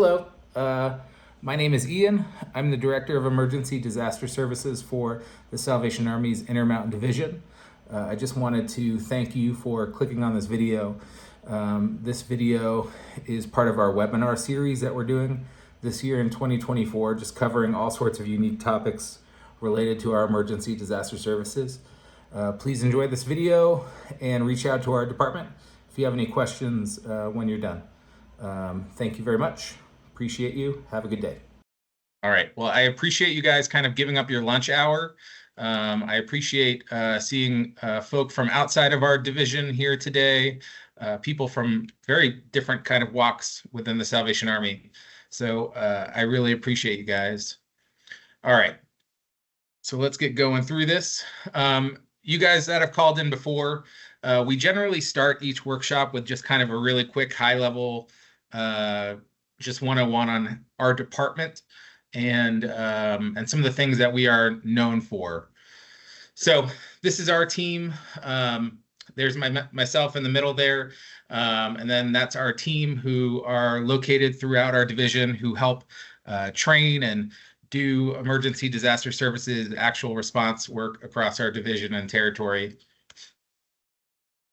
Hello, my name is Ian. I'm the Director of Emergency Disaster Services for the Salvation Army's Intermountain Division. I just wanted to thank you for clicking on this video. This video is part of our webinar series that we're doing this year in 2024, just covering all sorts of unique topics related to our emergency disaster services. Please enjoy this video and reach out to our department if you have any questions when you're done. Thank you very much. Appreciate you. Have a good day. All right. Well, I appreciate you guys kind of giving up your lunch hour. I appreciate seeing folk from outside of our division here today, people from very different kind of walks within the Salvation Army. So I really appreciate you guys. All right. So let's get going through this. You guys that have called in before, we generally start each workshop with just kind of a really quick high level, just 101 on our department and some of the things that we are known for. So this is our team. There's myself in the middle there. And then that's our team who are located throughout our division, who help train and do emergency disaster services, actual response work across our division and territory.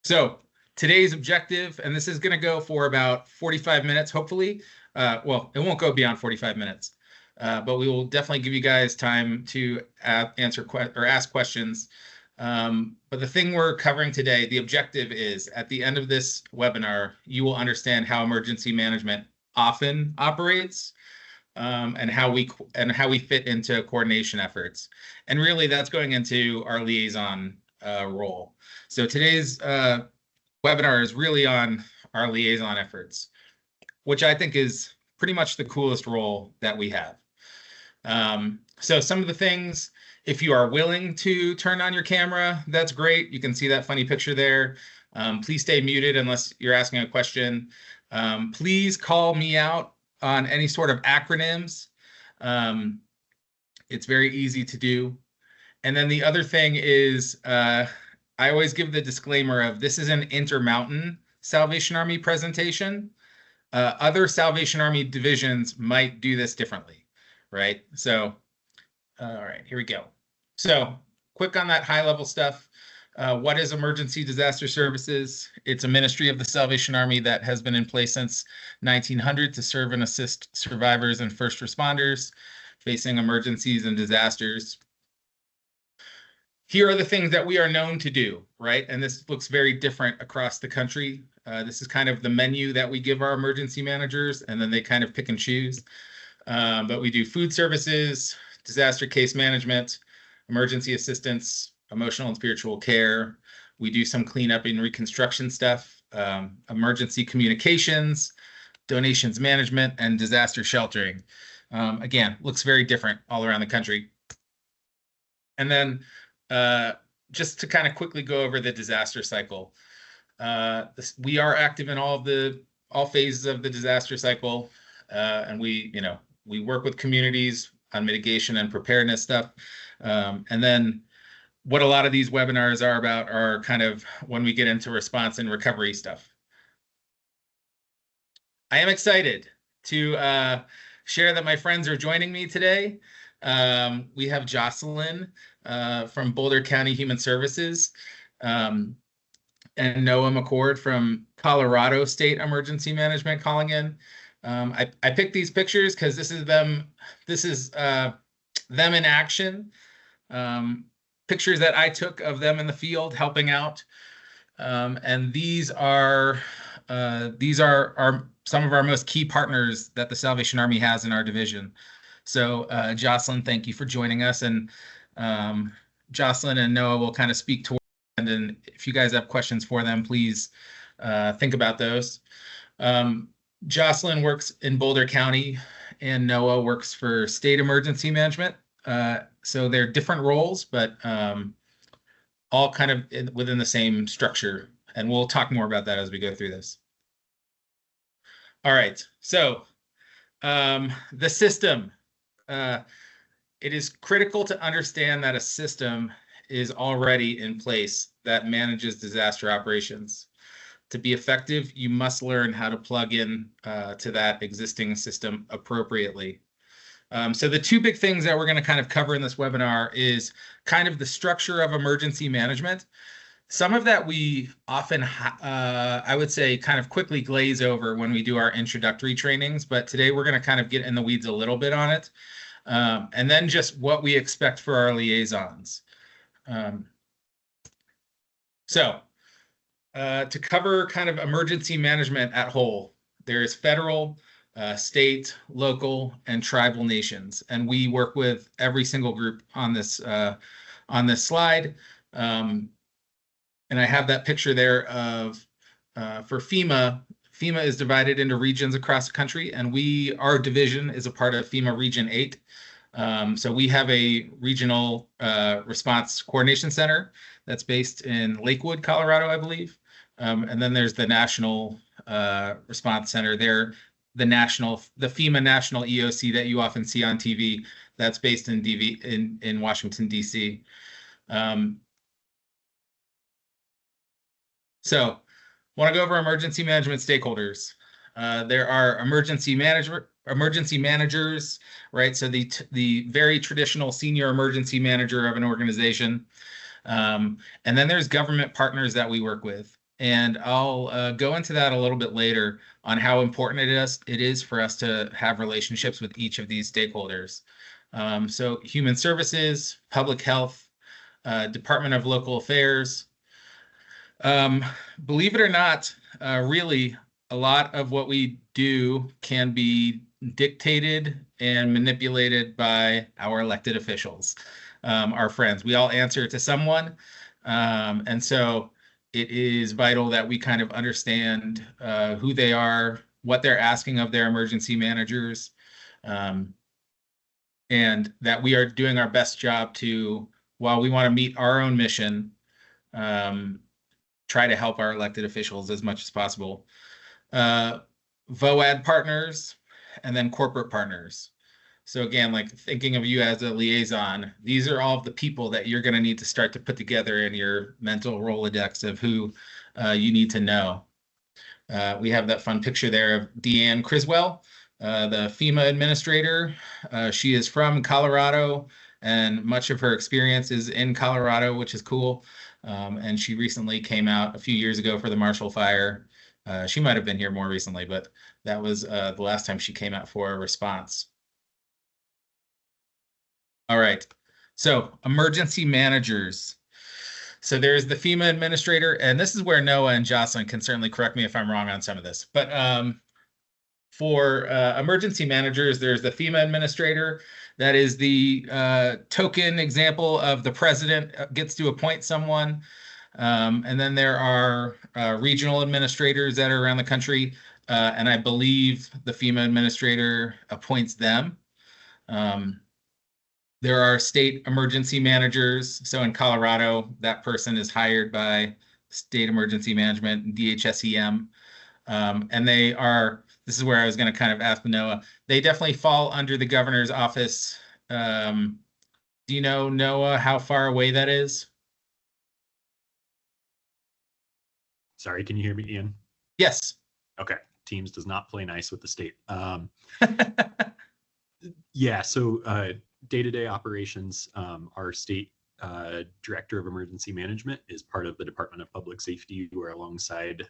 So today's objective, and this is going to go for about 45 minutes, hopefully. Well, it won't go beyond 45 minutes, but we will definitely give you guys time to answer or ask questions. But the thing we're covering today, the objective is at the end of this webinar, you will understand how emergency management often operates, and how we fit into coordination efforts. And really that's going into our liaison role. So today's webinar is really on our liaison efforts, which I think is pretty much the coolest role that we have. So some of the things, if you are willing to turn on your camera, that's great. You can see that funny picture there. Please stay muted unless you're asking a question. Please call me out on any sort of acronyms. It's very easy to do. And then the other thing is, I always give the disclaimer of this is an Intermountain Salvation Army presentation. Other Salvation Army divisions might do this differently, right? So, all right, here we go. So quick on that high level stuff. What is emergency disaster services? It's a ministry of the Salvation Army that has been in place since 1900 to serve and assist survivors and first responders facing emergencies and disasters. Here are the things that we are known to do, right? And this looks very different across the country. This is kind of the menu that we give our emergency managers, and then they kind of pick and choose. But we do food services, disaster case management, emergency assistance, emotional and spiritual care. We do some cleanup and reconstruction stuff, emergency communications, donations management, and disaster sheltering. Again, looks very different all around the country. And then just to kind of quickly go over the disaster cycle. We are active in all phases of the disaster cycle, and we work with communities on mitigation and preparedness stuff. And then what a lot of these webinars are about are kind of when we get into response and recovery stuff. I am excited to share that my friends are joining me today. We have Jocelyn from Boulder County Human Services, and Noah McCord from Colorado State Emergency Management calling in. I picked these pictures because this is them in action. Pictures that I took of them in the field helping out. And these are some of our most key partners that the Salvation Army has in our division. So Jocelyn, thank you for joining us. And Jocelyn and Noah will kind of speak toward the end. And if you guys have questions for them, please think about those. Jocelyn works in Boulder County and Noah works for State Emergency Management. So they're different roles, but all kind of within the same structure. And we'll talk more about that as we go through this. All right, so the system. It is critical to understand that a system is already in place that manages disaster operations. to be effective, you must learn how to plug in to that existing system appropriately. So the two big things that we're going to kind of cover in this webinar is kind of the structure of emergency management. Some of that we often, I would say, kind of quickly glaze over when we do our introductory trainings, but today we're going to kind of get in the weeds a little bit on it. And then just what we expect for our liaisons. So to cover kind of emergency management at whole, there's federal, state, local, and tribal nations. And we work with every single group on this slide. And I have that picture there of, for FEMA, FEMA is divided into regions across the country, and our division is a part of FEMA Region 8. So we have a regional response coordination center that's based in Lakewood, Colorado, I believe. And then there's the national response center there, the FEMA National EOC that you often see on TV, that's based in Washington, D.C. So want to go over emergency management stakeholders. There are emergency managers, right? So the very traditional senior emergency manager of an organization. And then there's government partners that we work with. And I'll go into that a little bit later on how important it is for us to have relationships with each of these stakeholders. So human services, public health, Department of Local Affairs. Believe it or not, really, a lot of what we do can be dictated and manipulated by our elected officials, our friends. We all answer to someone. And so it is vital that we kind of understand who they are, what they're asking of their emergency managers, and that we are doing our best job to, while we want to meet our own mission, try to help our elected officials as much as possible. VOAD partners, and then corporate partners. So again, like thinking of you as a liaison, these are all of the people that you're going to need to start to put together in your mental Rolodex of who you need to know. We have that fun picture there of Deanne Criswell, the FEMA administrator. She is from Colorado, and much of her experience is in Colorado, which is cool. And she recently came out a few years ago for the Marshall Fire. She might have been here more recently, but that was the last time she came out for a response. All right, so emergency managers. So there's the FEMA administrator, and this is where Noah and Jocelyn can certainly correct me if I'm wrong on some of this. But for emergency managers, there's the FEMA administrator. That is the token example of the president gets to appoint someone. And then there are regional administrators that are around the country. And I believe the FEMA administrator appoints them. There are state emergency managers. So in Colorado, that person is hired by State Emergency Management, DHSEM. And they are, this is where I was going to kind of ask Noah, they definitely fall under the governor's office. Do you know, Noah, how far away that is? Sorry, can you hear me, Ian? Yes. Okay. Teams does not play nice with the state. Yeah, so day-to-day operations, our state director of emergency management is part of the Department of Public Safety. We're alongside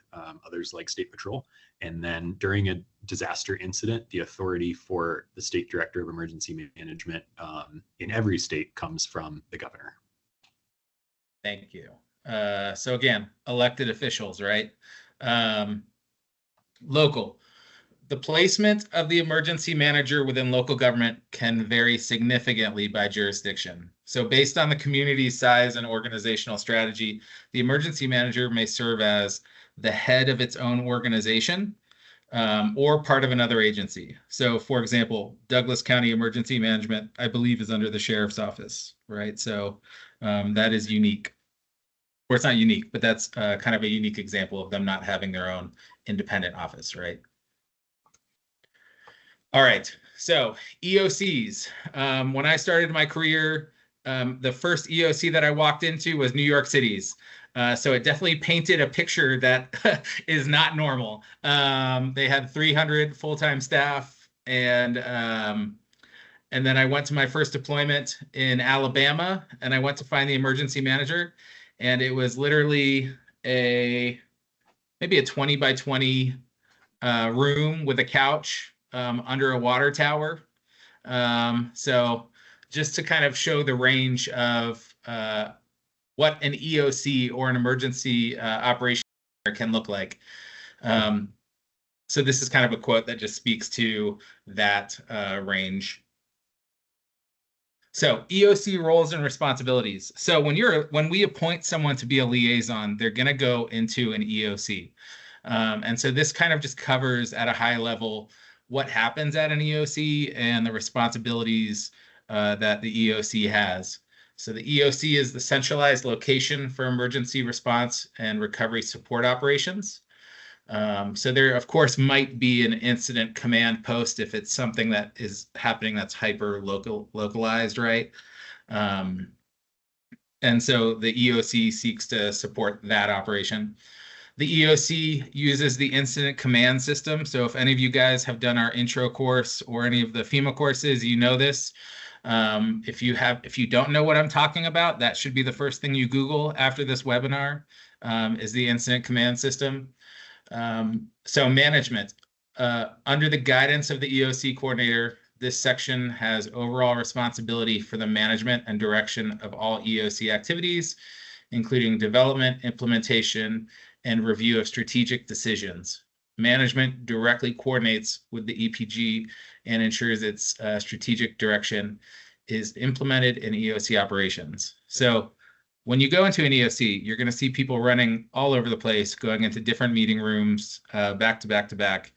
others like State Patrol. And then during a disaster incident, the authority for the state director of emergency management in every state comes from the governor. Thank you. So again, elected officials, right? Local. The placement of the emergency manager within local government can vary significantly by jurisdiction. So based on the community's size and organizational strategy, the emergency manager may serve as the head of its own organization or part of another agency. So for example, Douglas County Emergency Management, I believe, is under the sheriff's office, right? So that is unique. Or it's not unique, but that's kind of a unique example of them not having their own independent office, right? All right, so EOCs. When I started my career, the first EOC that I walked into was New York City's. So it definitely painted a picture that is not normal. They had 300 full-time staff, and then I went to my first deployment in Alabama, and I went to find the emergency manager, and it was literally maybe a 20 by 20 room with a couch under a water tower. So just to kind of show the range of what an EOC or an emergency operation can look like. So this is kind of a quote that just speaks to that range. So EOC roles and responsibilities. So when we appoint someone to be a liaison, they're going to go into an EOC. And so this kind of just covers at a high level what happens at an EOC and the responsibilities that the EOC has. So the EOC is the centralized location for emergency response and recovery support operations. So there, of course, might be an incident command post if it's something that is happening that's hyper localized, right? And so the EOC seeks to support that operation. The EOC uses the incident command system. So if any of you guys have done our intro course or any of the FEMA courses, you know this. If you don't know what I'm talking about, that should be the first thing you Google after this webinar, is the incident command system. So management, under the guidance of the EOC coordinator, this section has overall responsibility for the management and direction of all EOC activities, including development, implementation, and review of strategic decisions. Management directly coordinates with the EPG and ensures its strategic direction is implemented in EOC operations. So when you go into an EOC, you're going to see people running all over the place, going into different meeting rooms, back to back to back.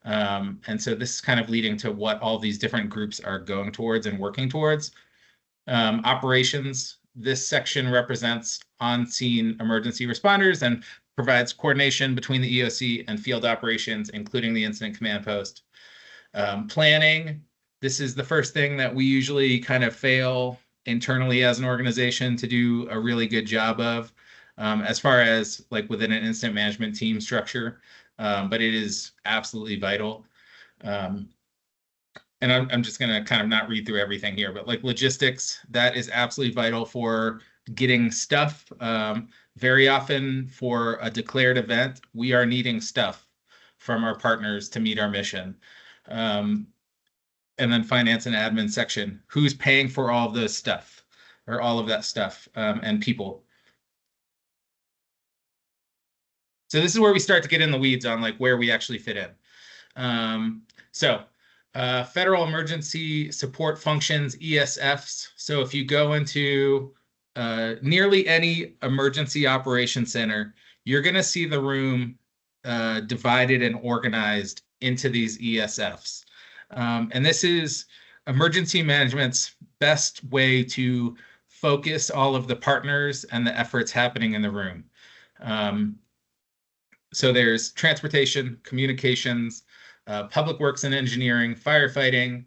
And so this is kind of leading to what all these different groups are going towards and working towards. Operations, this section represents on-scene emergency responders and provides coordination between the EOC and field operations, including the incident command post. Planning, this is the first thing that we usually kind of fail internally as an organization to do a really good job of, as far as like within an incident management team structure, but it is absolutely vital. And I'm just going to kind of not read through everything here, but like logistics, that is absolutely vital for getting stuff. Very often for a declared event, we are needing stuff from our partners to meet our mission. And then finance and admin section, who's paying for all of this stuff or all of that stuff, and people. So this is where we start to get in the weeds on like where we actually fit in. Federal emergency support functions, ESFs. So if you go into nearly any emergency operations center, you're going to see the room divided and organized into these ESFs. And this is emergency management's best way to focus all of the partners and the efforts happening in the room. So there's transportation, communications, public works and engineering, firefighting,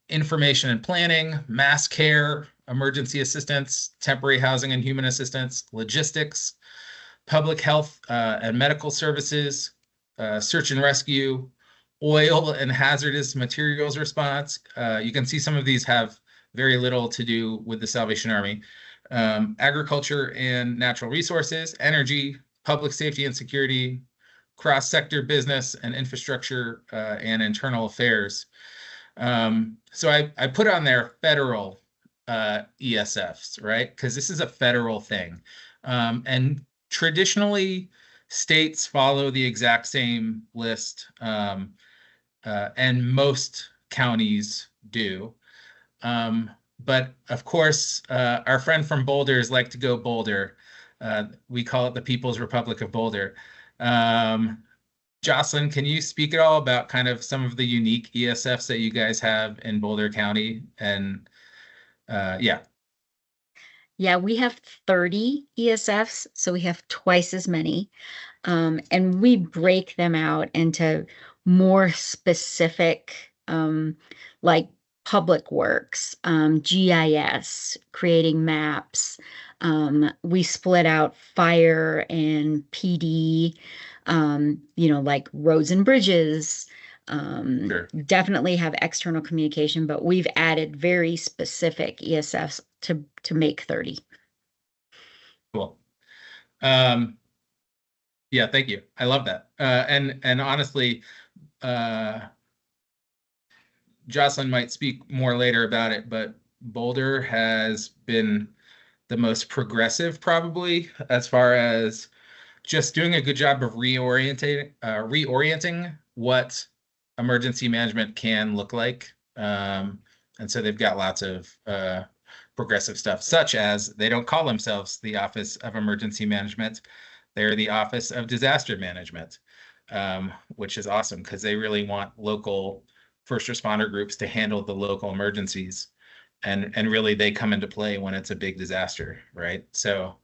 information and planning, mass care, emergency assistance, temporary housing and human assistance, logistics, public health and medical services, search and rescue, oil and hazardous materials response. You can see some of these have very little to do with the Salvation Army. Agriculture and natural resources, energy, public safety and security, cross-sector business and infrastructure, and internal affairs. So I put on there federal ESFs, right? Because this is a federal thing. And traditionally, states follow the exact same list, and most counties do. But of course, our friend from Boulder is like to go Boulder. We call it the People's Republic of Boulder. Jocelyn, can you speak at all about kind of some of the unique ESFs that you guys have in Boulder County? And yeah. Yeah, we have 30 ESFs, so we have twice as many. And we break them out into more specific, like public works, GIS, creating maps. We split out fire and PD, like roads and bridges. Sure. Definitely have external communication, but we've added very specific ESFs to make 30. Cool. Yeah, thank you. I love that. And honestly, Jocelyn might speak more later about it, but Boulder has been the most progressive probably as far as just doing a good job of reorienting what emergency management can look like. And so they've got lots of progressive stuff, such as they don't call themselves the Office of Emergency Management. They're the Office of Disaster Management, which is awesome because they really want local first responder groups to handle the local emergencies. And really they come into play when it's a big disaster, right? So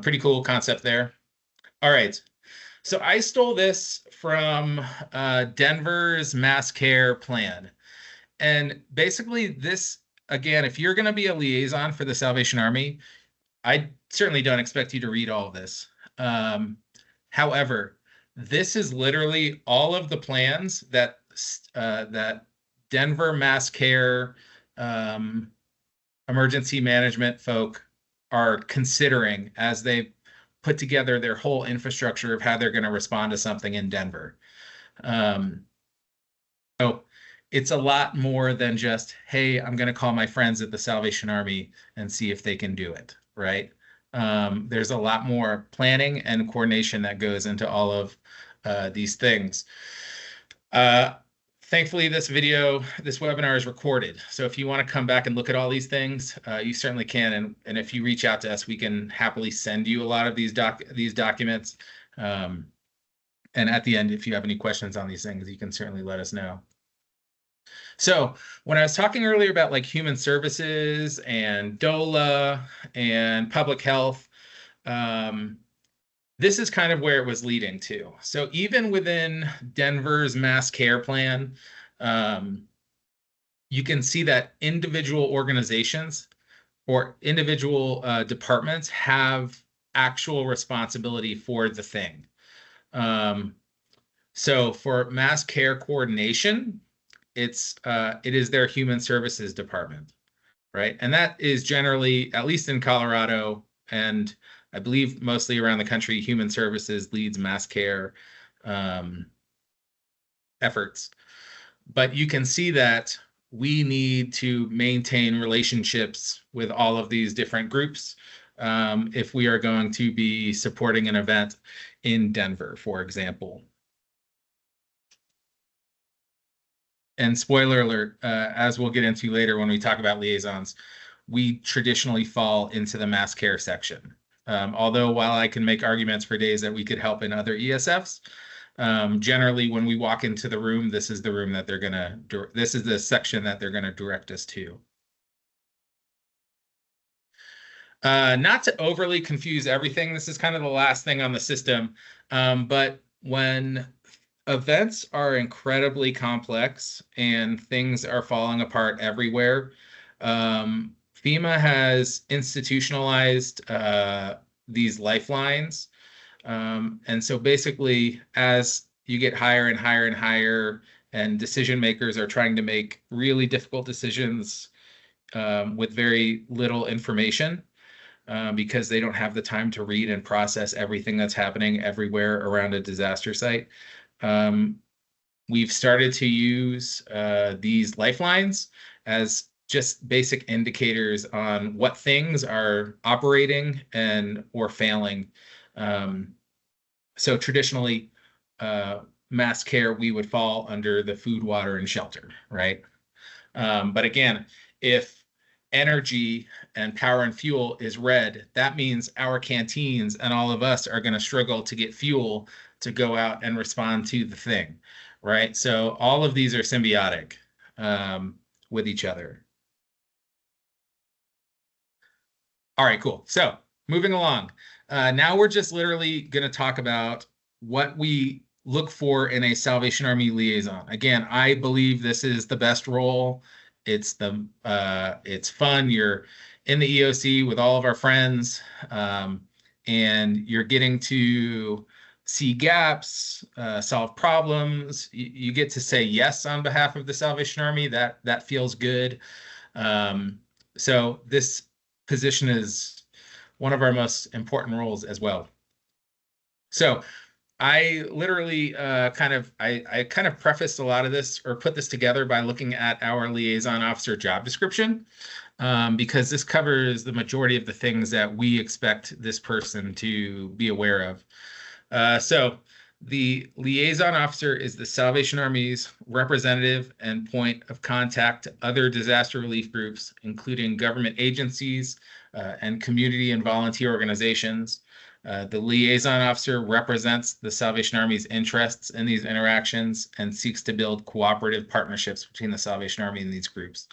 pretty cool concept there. All right. So I stole this from Denver's mass care plan. And basically this, again, if you're going to be a liaison for the Salvation Army, I certainly don't expect you to read all of this. However, this is literally all of the plans that that Denver mass care emergency management folk are considering as they put together their whole infrastructure of how they're going to respond to something in Denver. So it's a lot more than just, hey, I'm going to call my friends at the Salvation Army and see if they can do it, right? There's a lot more planning and coordination that goes into all of these things. Thankfully, this webinar is recorded. So if you want to come back and look at all these things, you certainly can. And if you reach out to us, we can happily send you a lot of these documents. And at the end, if you have any questions on these things, you can certainly let us know. So when I was talking earlier about like human services and DOLA and public health, this is kind of where it was leading to. So even within Denver's mass care plan, you can see that individual organizations or individual departments have actual responsibility for the thing. So for mass care coordination, it is their human services department, right? And that is generally, at least in Colorado, and I believe mostly around the country, human services leads mass care efforts. But you can see that we need to maintain relationships with all of these different groups if we are going to be supporting an event in Denver, for example. And spoiler alert, as we'll get into later when we talk about liaisons, we traditionally fall into the mass care section. Although while I can make arguments for days that we could help in other ESFs, generally when we walk into the room, this is the room that they're gonna, this is the section that they're gonna direct us to. Not to overly confuse everything, this is kind of the last thing on the system, but when events are incredibly complex and things are falling apart everywhere, FEMA has institutionalized these lifelines. And so basically, as you get higher and higher and higher, and decision makers are trying to make really difficult decisions with very little information because they don't have the time to read and process everything that's happening everywhere around a disaster site. We've started to use these lifelines as just basic indicators on what things are operating and or failing. So traditionally, mass care, we would fall under the food, water, and shelter, right? But again, if energy and power and fuel is red, that means our canteens and all of us are going to struggle to get fuel to go out and respond to the thing, right? So all of these are symbiotic with each other. All right, cool. So moving along. Now we're just literally going to talk about what we look for in a Salvation Army liaison. Again, I believe this is the best role it's fun. You're in the EOC with all of our friends, and you're getting to see gaps, solve problems. You get to say yes on behalf of the Salvation Army. That feels good. So this position is one of our most important roles as well. So I literally I kind of prefaced a lot of this or put this together by looking at our liaison officer job description, because this covers the majority of the things that we expect this person to be aware of. So the liaison officer is the Salvation Army's representative and point of contact to other disaster relief groups, including government agencies and community and volunteer organizations. The liaison officer represents the Salvation Army's interests in these interactions and seeks to build cooperative partnerships between the Salvation Army and these groups.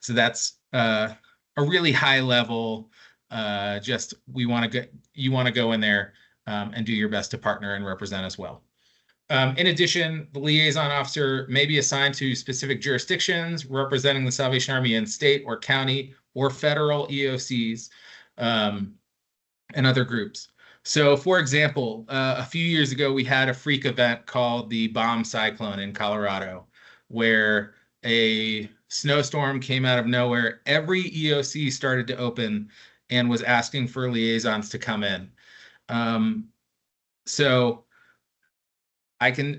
So that's a really high level, just you want to go in there and do your best to partner and represent as well. In addition, the liaison officer may be assigned to specific jurisdictions representing the Salvation Army in state or county or federal EOCs and other groups. So, for example, a few years ago, we had a freak event called the Bomb Cyclone in Colorado, where a snowstorm came out of nowhere. Every EOC started to open and was asking for liaisons to come in. So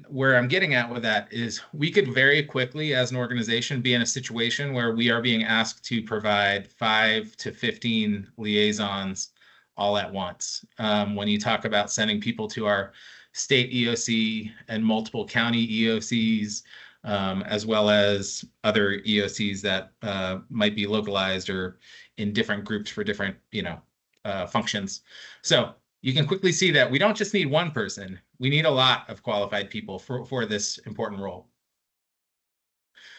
where I'm getting at with that is we could very quickly as an organization be in a situation where we are being asked to provide 5 to 15 liaisons all at once. When you talk about sending people to our state EOC and multiple county EOCs, as well as other EOCs that might be localized or in different groups for different, functions. So you can quickly see that we don't just need one person. We need a lot of qualified people for this important role.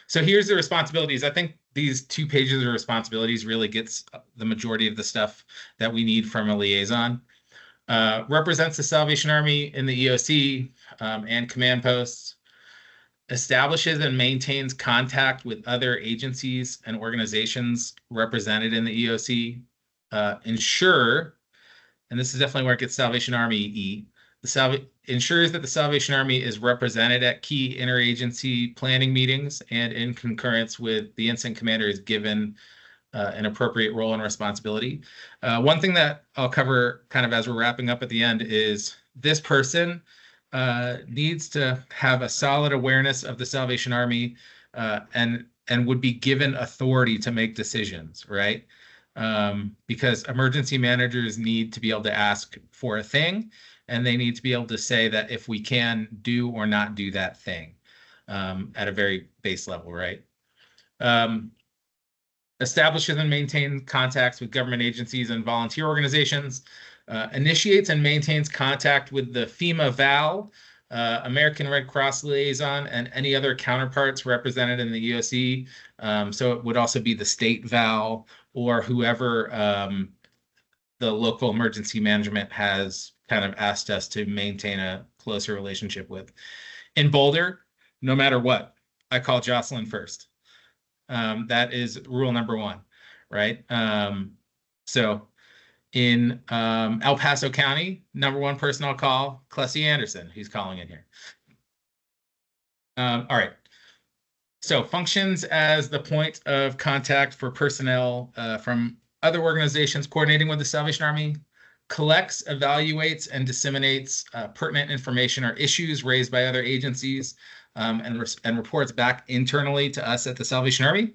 So here's the responsibilities. I think these 2 pages of responsibilities really gets the majority of the stuff that we need from a liaison. Represents the Salvation Army in the EOC and command posts. Establishes and maintains contact with other agencies and organizations represented in the EOC. Ensure, and this is definitely where it gets Salvation Army E, ensures that the Salvation Army is represented at key interagency planning meetings and in concurrence with the incident commander is given an appropriate role and responsibility. One thing that I'll cover kind of as we're wrapping up at the end is this person needs to have a solid awareness of the Salvation Army and would be given authority to make decisions, right? Because emergency managers need to be able to ask for a thing, and they need to be able to say that if we can do or not do that thing at a very base level, right? Establishes and maintains contacts with government agencies and volunteer organizations, initiates and maintains contact with the FEMA VAL, American Red Cross liaison, and any other counterparts represented in the EOC. So it would also be the state VAL or whoever the local emergency management has kind of asked us to maintain a closer relationship with. In Boulder, no matter what, I call Jocelyn first. That is rule number 1, right? So in El Paso County, number 1 person I'll call, Clessie Anderson, who's calling in here. All right. So functions as the point of contact for personnel from other organizations coordinating with the Salvation Army, collects, evaluates, and disseminates pertinent information or issues raised by other agencies, and reports back internally to us at the Salvation Army,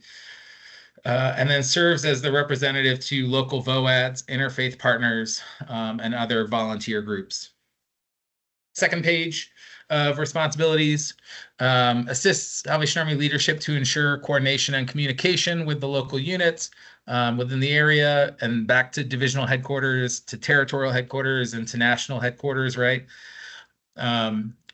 and then serves as the representative to local VOADs, interfaith partners, and other volunteer groups. Second page of responsibilities, assists Salvation Army leadership to ensure coordination and communication with the local units within the area and back to divisional headquarters, to territorial headquarters, and to national headquarters, right?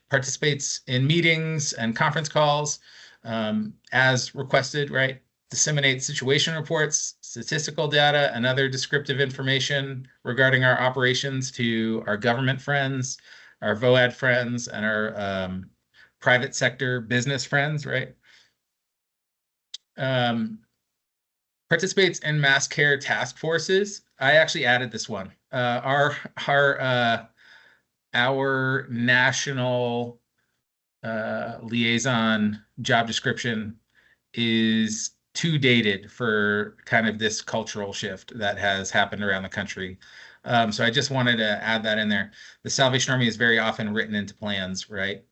Participates in meetings and conference calls as requested, right? Disseminates situation reports, statistical data, and other descriptive information regarding our operations to our government friends, our VOAD friends, and our private sector business friends, right? Participates in mass care task forces. I actually added this one. Our national liaison job description is too dated for kind of this cultural shift that has happened around the country. So I just wanted to add that in there. The Salvation Army is very often written into plans, right?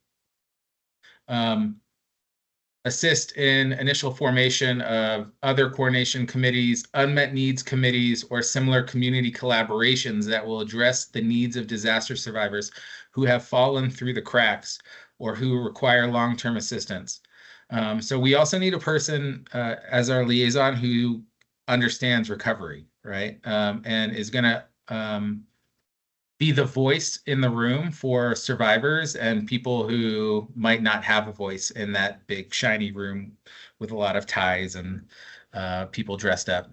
Assist in initial formation of other coordination committees, unmet needs committees, or similar community collaborations that will address the needs of disaster survivors who have fallen through the cracks or who require long-term assistance. So we also need a person as our liaison who understands recovery, right? And is going to be the voice in the room for survivors and people who might not have a voice in that big shiny room with a lot of ties and people dressed up.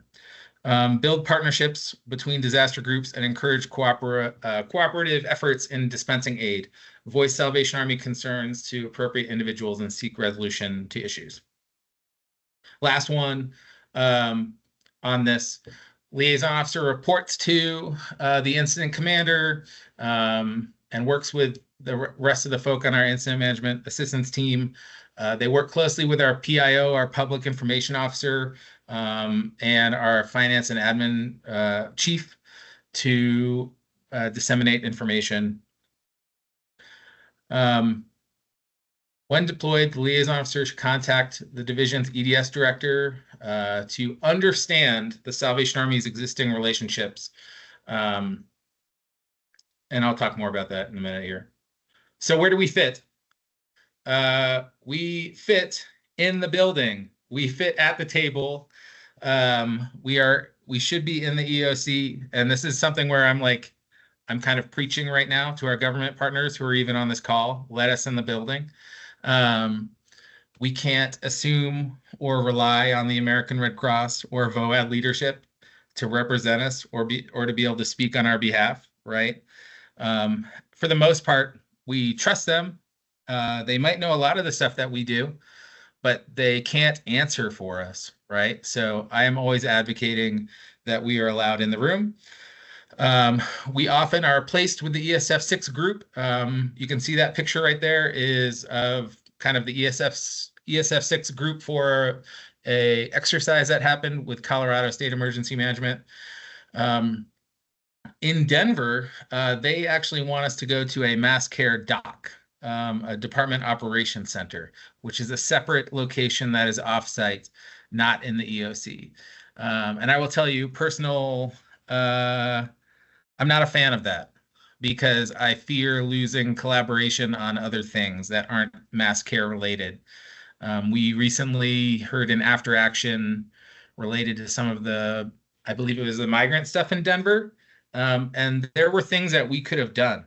Build partnerships between disaster groups and encourage cooperative efforts in dispensing aid. Voice Salvation Army concerns to appropriate individuals and seek resolution to issues. Last one on this. Liaison officer reports to the incident commander and works with the rest of the folk on our incident management assistance team. They work closely with our PIO, our public information officer, and our finance and admin chief to disseminate information. When deployed, the liaison officer should contact the division's EDS director to understand the Salvation Army's existing relationships. And I'll talk more about that in a minute here. So where do we fit? We fit in the building. We fit at the table. We should be in the EOC. And this is something where I'm kind of preaching right now to our government partners who are even on this call. Let us in the building. We can't assume or rely on the American Red Cross or VOAD leadership to represent us or to be able to speak on our behalf, right? For the most part, we trust them. They might know a lot of the stuff that we do, but they can't answer for us, right? So I am always advocating that we are allowed in the room. We often are placed with the ESF 6 group. You can see that picture right there is of kind of the ESF 6 group for a exercise that happened with Colorado State Emergency Management. In Denver, they actually want us to go to a mass care dock, a department operations center, which is a separate location that is offsite, not in the EOC. And I will tell you, I'm not a fan of that because I fear losing collaboration on other things that aren't mass care related. We recently heard an after action related to some of I believe it was the migrant stuff in Denver. And there were things that we could have done,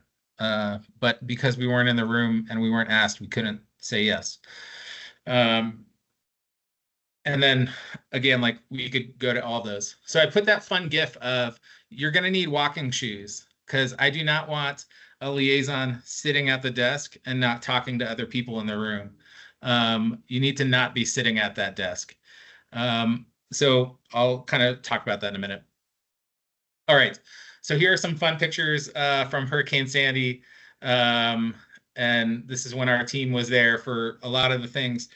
but because we weren't in the room and we weren't asked, we couldn't say yes. And then again, we could go to all those. So I put that fun GIF of you're going to need walking shoes because I do not want a liaison sitting at the desk and not talking to other people in the room. You need to not be sitting at that desk. So I'll kind of talk about that in a minute. All right. So here are some fun pictures from Hurricane Sandy. And this is when our team was there for a lot of the things.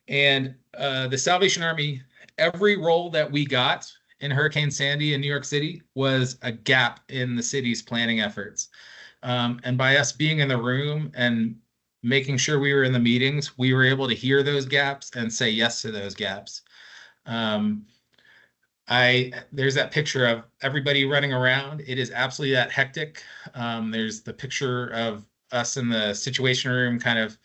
And the Salvation Army, every role that we got in Hurricane Sandy in New York City was a gap in the city's planning efforts. And by us being in the room and making sure we were in the meetings, we were able to hear those gaps and say yes to those gaps. There's that picture of everybody running around. It is absolutely that hectic. There's the picture of us in the Situation Room kind of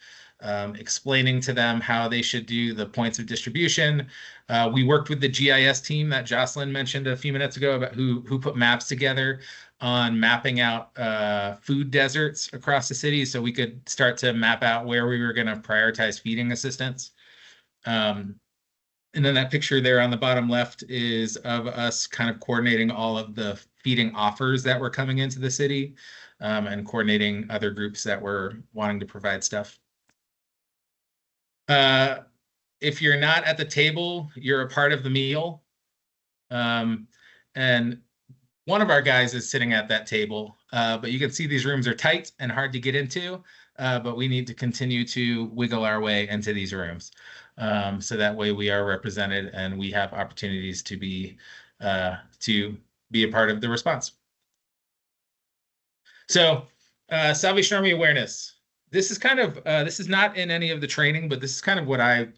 explaining to them how they should do the points of distribution. We worked with the GIS team that Jocelyn mentioned a few minutes ago about who put maps together on mapping out food deserts across the city so we could start to map out where we were going to prioritize feeding assistance. And then that picture there on the bottom left is of us kind of coordinating all of the feeding offers that were coming into the city and coordinating other groups that were wanting to provide stuff. if you're not at the table, you're a part of the meal. And one of our guys is sitting at that table, but you can see these rooms are tight and hard to get into, but we need to continue to wiggle our way into these rooms. So that way we are represented and we have opportunities to be a part of the response. So Salvation Army awareness. This is kind of, this is not in any of the training, but this is kind of what I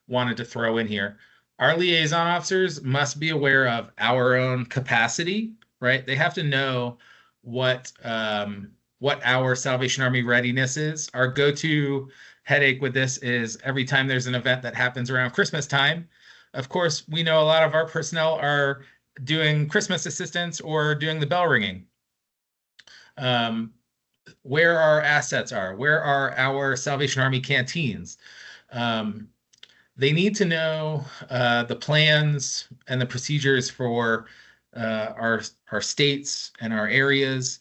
wanted to throw in here. Our liaison officers must be aware of our own capacity, right? They have to know what our Salvation Army readiness is. Our go-to headache with this is every time there's an event that happens around Christmas time, of course, we know a lot of our personnel are doing Christmas assistance or doing the bell ringing. Where our assets are, where are our Salvation Army canteens? They need to know the plans and the procedures for our states and our areas.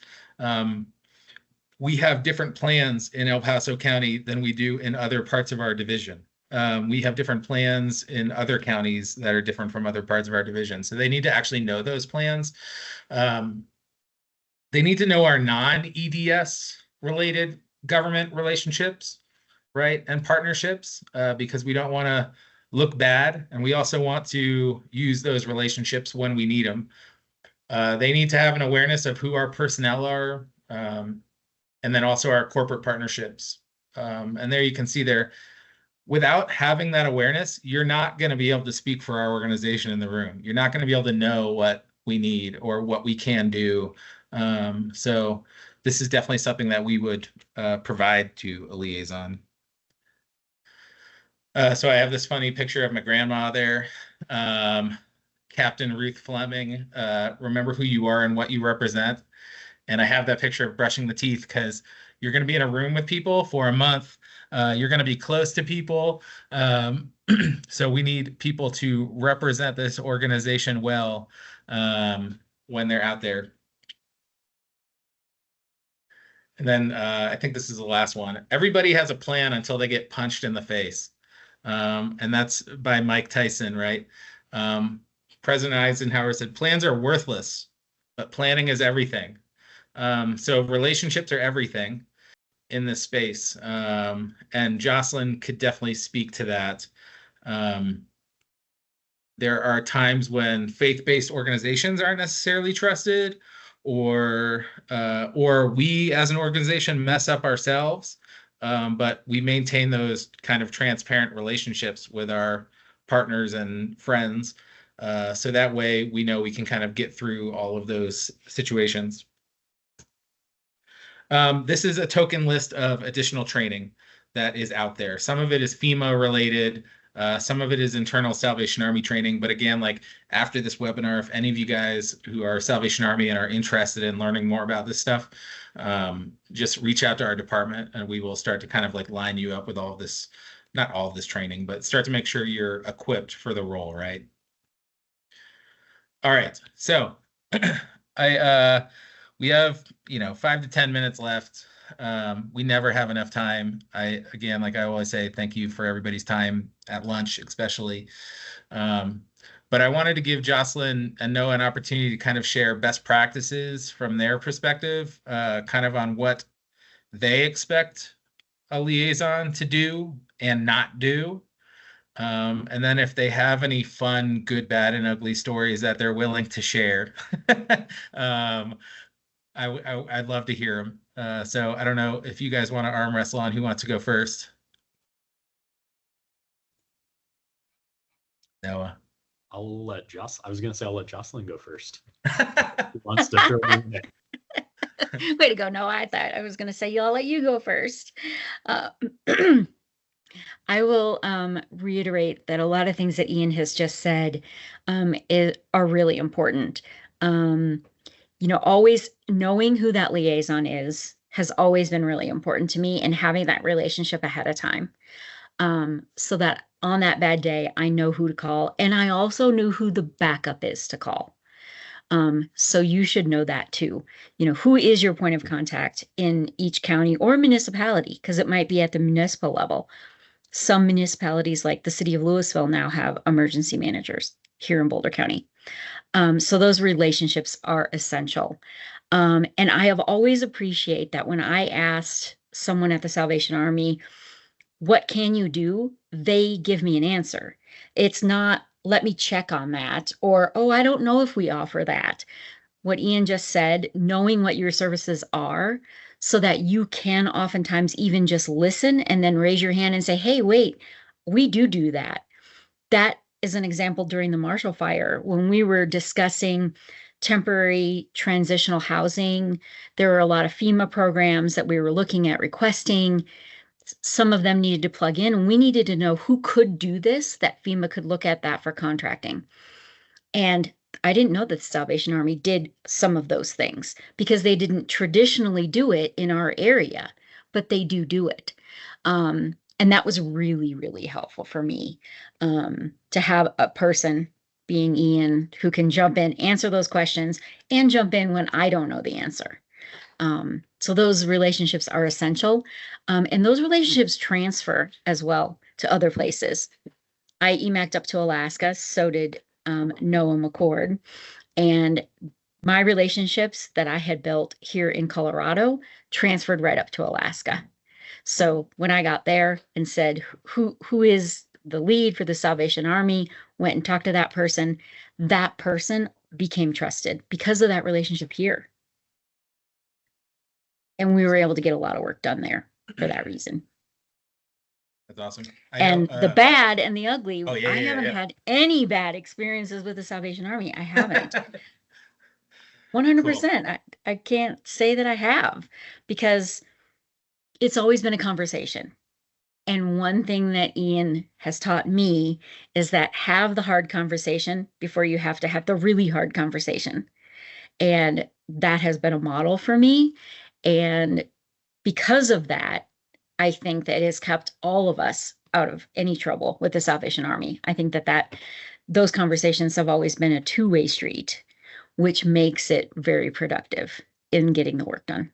We have different plans in El Paso County than we do in other parts of our division. We have different plans in other counties that are different from other parts of our division. So they need to actually know those plans. They need to know our non-EDS related government relationships, right, and partnerships, because we don't want to look bad, and we also want to use those relationships when we need them. They need to have an awareness of who our personnel are, and then also our corporate partnerships. And there you can see there, without having that awareness, you're not going to be able to speak for our organization in the room. You're not going to be able to know what we need or what we can do. So this is definitely something that we would provide to a liaison. So I have this funny picture of my grandma there. Captain Ruth Fleming, remember who you are and what you represent. And I have that picture of brushing the teeth because you're going to be in a room with people for a month. You're going to be close to people. So we need people to represent this organization well when they're out there. And then I think this is the last one. Everybody has a plan until they get punched in the face. And that's by Mike Tyson, right? President Eisenhower said, plans are worthless, but planning is everything. So relationships are everything in this space. And Jocelyn could definitely speak to that. There are times when faith-based organizations aren't necessarily trusted, or we as an organization mess up ourselves, but we maintain those kind of transparent relationships with our partners and friends. So that way we know we can kind of get through all of those situations. This is a token list of additional training that is out there. Some of it is FEMA related. Some of it is internal Salvation Army training. But again, like after this webinar, if any of you guys who are Salvation Army and are interested in learning more about this stuff, just reach out to our department and we will start to kind of like line you up with all of this, not all of this training, but start to make sure you're equipped for the role, right? All right, so we have 5 to 10 minutes left. We never have enough time. Again, like I always say, thank you for everybody's time at lunch, especially. But I wanted to give Jocelyn and Noah an opportunity to kind of share best practices from their perspective, kind of on what they expect a liaison to do and not do. And then if they have any fun, good, bad, and ugly stories that they're willing to share, I'd love to hear them. So I don't know if you guys want to arm wrestle on who wants to go first. Noah. I'll let I'll let Jocelyn go first. Who wants to throw in there? Way to go, Noah. I thought I was going to say, I'll let you go first. I will reiterate that a lot of things that Ian has just said are really important. Always knowing who that liaison is has always been really important to me, and having that relationship ahead of time, so that on that bad day, I know who to call. And I also knew who the backup is to call. So you should know that too. Who is your point of contact in each county or municipality, because it might be at the municipal level. Some municipalities, like the city of Louisville, now have emergency managers here in Boulder County. So those relationships are essential. And I have always appreciated that when I asked someone at the Salvation Army, what can you do? They give me an answer. It's not, let me check on that, or, oh, I don't know if we offer that. What Ian just said, knowing what your services are so that you can oftentimes even just listen and then raise your hand and say, hey, wait, we do that. That is an example during the Marshall Fire when we were discussing temporary transitional housing. There were a lot of FEMA programs that we were looking at requesting. Some of them needed to plug in, and we needed to know who could do this, that FEMA could look at that for contracting. And I didn't know that the Salvation Army did some of those things because they didn't traditionally do it in our area, but they do it. And that was really, really helpful for me to have a person, being Ian, who can jump in, answer those questions, and jump in when I don't know the answer. So those relationships are essential. And those relationships transfer as well to other places. I EMAC'd up to Alaska, so did Noah McCord. And my relationships that I had built here in Colorado transferred right up to Alaska. So when I got there and said, who is the lead for the Salvation Army, went and talked to that person became trusted because of that relationship here. And we were able to get a lot of work done there for that reason. That's awesome. And the bad and the ugly, Oh, yeah, I haven't had any bad experiences with the Salvation Army. I haven't. 100%. Cool. I can't say that I have, because it's always been a conversation. And one thing that Ian has taught me is that have the hard conversation before you have to have the really hard conversation. And that has been a model for me. And because of that, I think that it has kept all of us out of any trouble with the Salvation Army. I think that those conversations have always been a two-way street, which makes it very productive in getting the work done.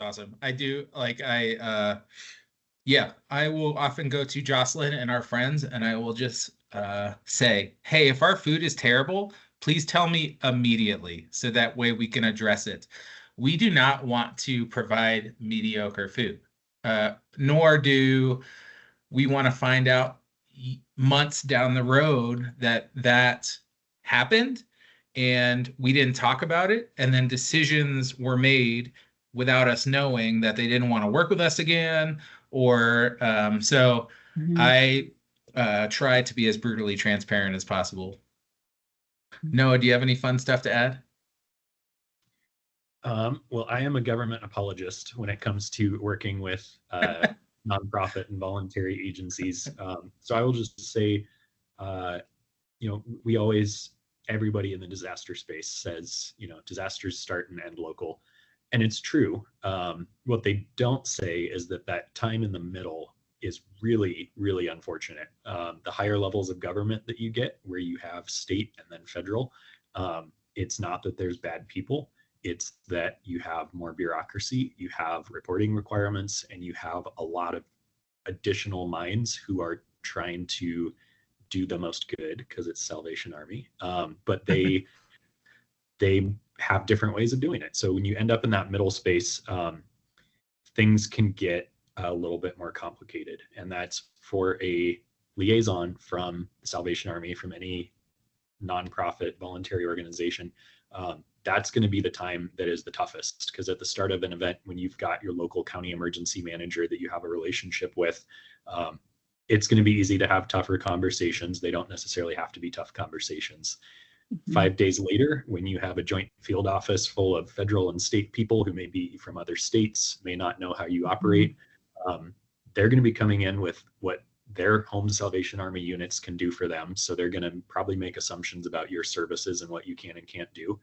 Awesome. I do I will often go to Jocelyn and our friends, and I will just say, hey, if our food is terrible, please tell me immediately, so that way we can address it. We do not want to provide mediocre food, nor do we want to find out months down the road that happened and we didn't talk about it, and then decisions were made without us knowing that they didn't want to work with us again, or I try to be as brutally transparent as possible. Noah, do you have any fun stuff to add? Well, I am a government apologist when it comes to working with nonprofit and voluntary agencies. So I will just say, everybody in the disaster space says, disasters start and end local. And it's true. What they don't say is that time in the middle is really, really unfortunate. The higher levels of government that you get, where you have state and then federal, it's not that there's bad people. It's that you have more bureaucracy, you have reporting requirements, and you have a lot of additional minds who are trying to do the most good because it's Salvation Army. But they have different ways of doing it. So when you end up in that middle space, things can get a little bit more complicated. And that's for a liaison from the Salvation Army, from any nonprofit voluntary organization. That's going to be the time that is the toughest, because at the start of an event, when you've got your local county emergency manager that you have a relationship with, it's going to be easy to have tougher conversations. They don't necessarily have to be tough conversations. Mm-hmm. 5 days later, when you have a joint field office full of federal and state people who may be from other states, may not know how you operate, they're going to be coming in with what their home Salvation Army units can do for them. So they're going to probably make assumptions about your services and what you can and can't do.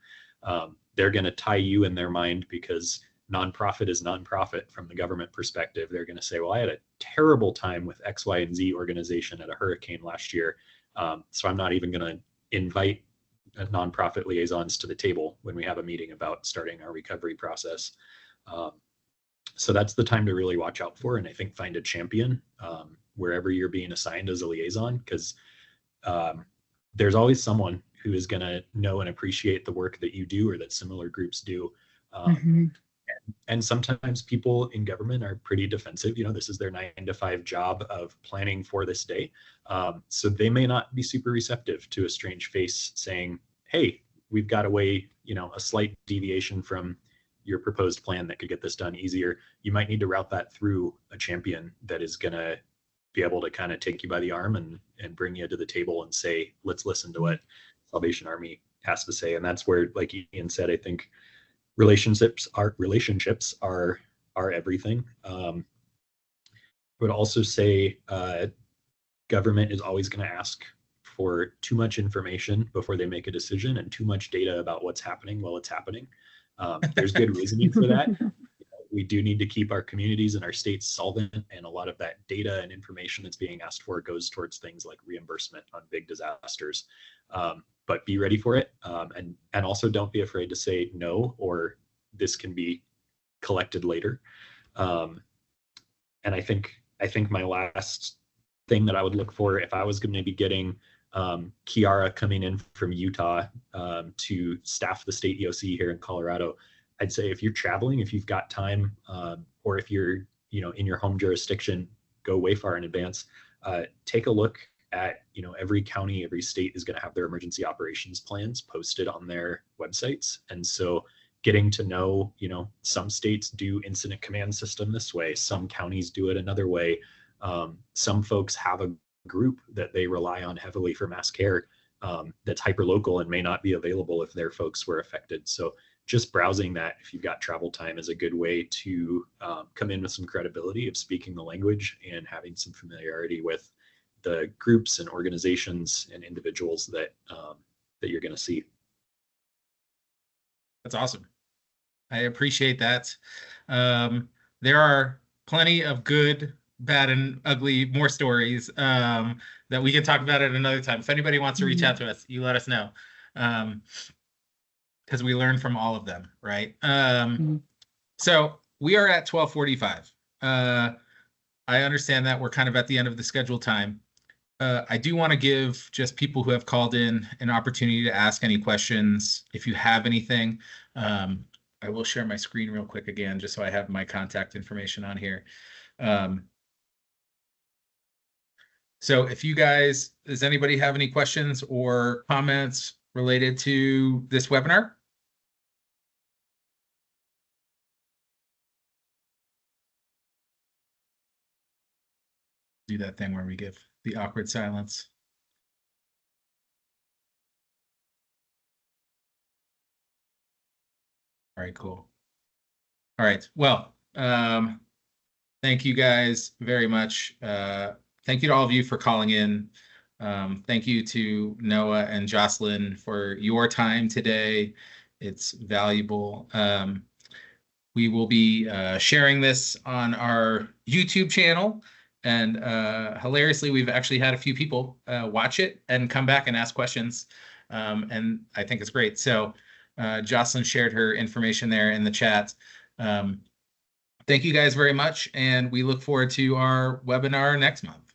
They're going to tie you in their mind because nonprofit is nonprofit from the government perspective. They're going to say, well, I had a terrible time with X, Y, and Z organization at a hurricane last year. So I'm not even going to invite nonprofit liaisons to the table when we have a meeting about starting our recovery process. So that's the time to really watch out for, and I think find a champion wherever you're being assigned as a liaison, because there's always someone who is going to know and appreciate the work that you do or that similar groups do. And sometimes people in government are pretty defensive. This is their 9-to-5 job of planning for this day. So they may not be super receptive to a strange face saying, hey, we've got a way, a slight deviation from your proposed plan that could get this done easier. You might need to route that through a champion that is going to be able to kind of take you by the arm and bring you to the table and say, let's listen to what Salvation Army has to say. And that's where, like Ian said, I think relationships are everything. I would also say government is always going to ask for too much information before they make a decision and too much data about what's happening while it's happening. There's good reasoning for that. We do need to keep our communities and our states solvent, and a lot of that data and information that's being asked for goes towards things like reimbursement on big disasters. But be ready for it, and also don't be afraid to say no, or this can be collected later. And I think my last thing that I would look for, if I was going to be getting Kiara coming in from Utah to staff the state EOC here in Colorado, I'd say if you're traveling, if you've got time, or if you're in your home jurisdiction, go way far in advance. Take a look at every county, every state is going to have their emergency operations plans posted on their websites, and so getting to know, some states do incident command system this way, some counties do it another way. Some folks have a group that they rely on heavily for mass care that's hyperlocal and may not be available if their folks were affected. So just browsing that, if you've got travel time, is a good way to come in with some credibility of speaking the language and having some familiarity with the groups and organizations and individuals that you're going to see. That's awesome. I appreciate that. There are plenty of good, bad, and ugly more stories that we can talk about at another time. If anybody wants to reach out to us, you let us know. Because we learn from all of them, right? So we are at 12:45. I understand that we're kind of at the end of the scheduled time. I do want to give just people who have called in an opportunity to ask any questions. If you have anything, I will share my screen real quick again, just so I have my contact information on here. So if you guys, does anybody have any questions or comments related to this webinar? Do that thing where we give the awkward silence. All right, cool. All right, well, thank you guys very much. Thank you to all of you for calling in. Thank you to Noah and Jocelyn for your time today. It's valuable. We will be sharing this on our YouTube channel. And hilariously, we've actually had a few people watch it and come back and ask questions. And I think it's great. So Jocelyn shared her information there in the chat. Thank you guys very much. And we look forward to our webinar next month.